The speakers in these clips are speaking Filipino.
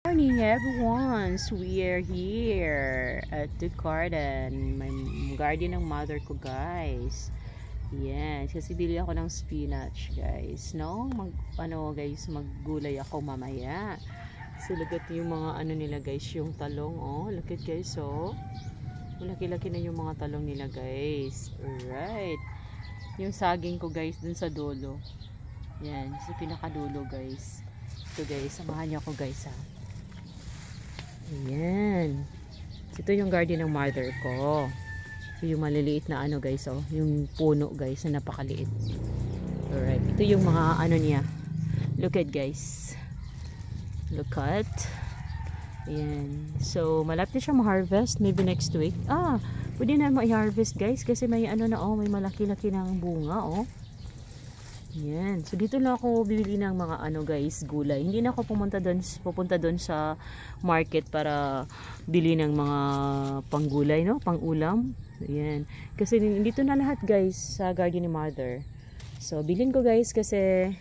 Morning everyone! So we are here at the garden. May garden ng mother ko, guys. Yan, kasi bili ako ng spinach, guys. No? Maggulay ako mamaya. So look at yung mga ano nila, guys, yung talong, oh. Look at, guys, oh. Malaki-laki na yung mga talong nila, guys. Alright. Yung saging ko, guys, dun sa dulo. Yan, sa pinakadulo, guys. Ito, guys, samahan niyo ako, guys, ha. Ayan. Ito yung garden ng mother ko. Ito yung maliliit na ano, guys, oh. Yung puno, guys, na napakaliit. Alright. Ito yung mga ano niya. Look at, guys. Look at. Ayan. So, malapit na siya ma-harvest. Maybe next week. Pwede na ma-harvest, guys. Kasi may ano na, oh. May malaki-laki ng bunga, oh. Yan. So dito na ako bibili ng mga ano, guys, gulay. Hindi na ako pupunta doon sa market para bili ng mga panggulay, no? Pang-ulam. Yan. Kasi dito na lahat, guys, sa garden ni mother. So bilhin ko, guys, kasi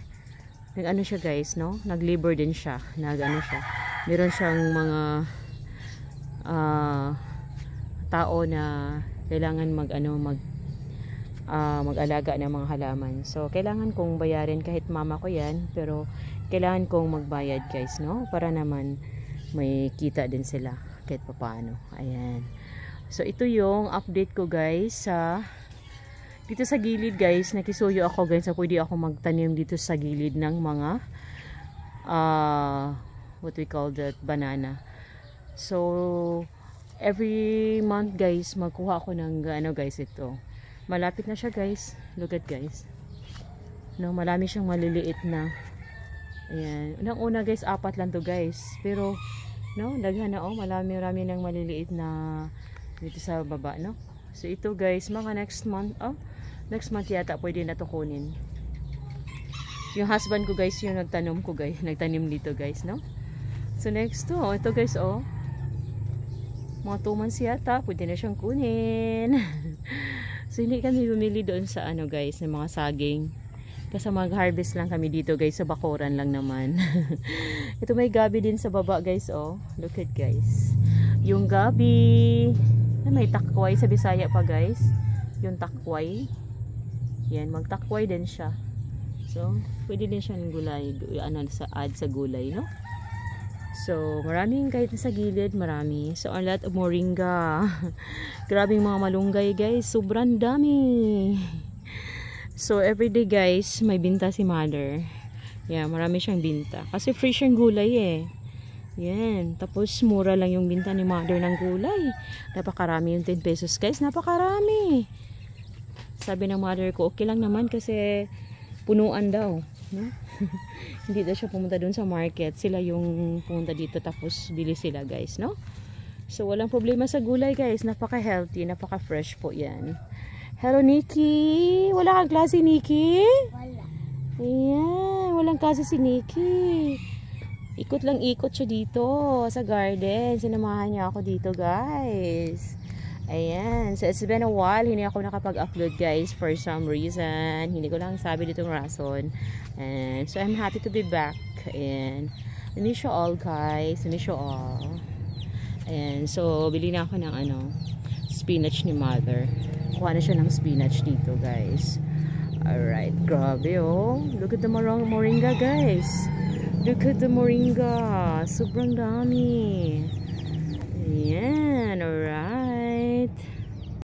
nag-ano siya, guys, no? Nag-labor din siya. Nag-ano siya. Meron siyang mga tao na kailangan mag-alaga ng mga halaman. So, kailangan kong bayarin kahit mama ko yan. Pero, kailangan kong magbayad, guys, no? Para naman may kita din sila kahit papaano. Ayan. So, ito yung update ko, guys, dito sa gilid, guys. Nakisuyo ako, guys. So, pwede ako magtanim dito sa gilid ng mga what we call that, banana. So, every month, guys, magkuha ako ng ano, guys, ito. Malapit na siya, guys. Look at, guys. No, marami siyang maliliit na. Ayan. Unang-una, guys, 4 lang to, guys. Pero, no, daghan na, oh. Marami ng maliliit na dito sa baba, no. So, ito, guys, mga next month, next month yata, pwede na to kunin. Yung husband ko, guys, yung nagtanim dito, guys, no. So, next to, ito, guys, oh. Mga 2 months yata, pwede na siyang kunin. So, hindi kami bumili doon sa ano, guys, ng mga saging. Kasi mag-harvest lang kami dito, guys, sa bakuran lang naman. Ito may gabi din sa baba, guys, oh. Look at, guys. Yung gabi. May takway sa Bisaya pa, guys. Yung takway. Yan, magtakway din siya. So, pwede din siyang gulay, add sa gulay, no? So, maraming kahit sa gilid, marami. So, a lot of moringa. Grabing mga malunggay, guys. Sobrang dami. So, everyday, guys, may binta si mother. Yeah, marami siyang binta. Kasi free siyang gulay, eh. Yan. Tapos, mura lang yung binta ni mother ng gulay. Napakarami yung 10 pesos, guys. Napakarami. Sabi ng mother ko, okay lang naman kasi punuan daw. No? Hindi daw siya pumunta doon sa market. Sila yung pumunta dito tapos bili sila, guys, no? So, walang problema sa gulay, guys. Napaka-healthy, napaka-fresh po yan. Hello, Nikki! Wala kang klase, Nikki? Wala. Ayan, walang klase si Nikki. Ikot lang ikot siya dito sa garden. Sinamahan niya ako dito, guys. Ayan, so it's been a while, hindi ako nakapag-upload, guys, for some reason. Hindi ko lang sabi ditong rason. And so I'm happy to be back. And I miss you all, guys. I miss you all. Ayan, so bili na ako ng spinach ni mother. Kuha na siya ng spinach dito, guys. Alright, grabe, oh. Look at the moringa, guys. Look at the moringa. Sobrang dami.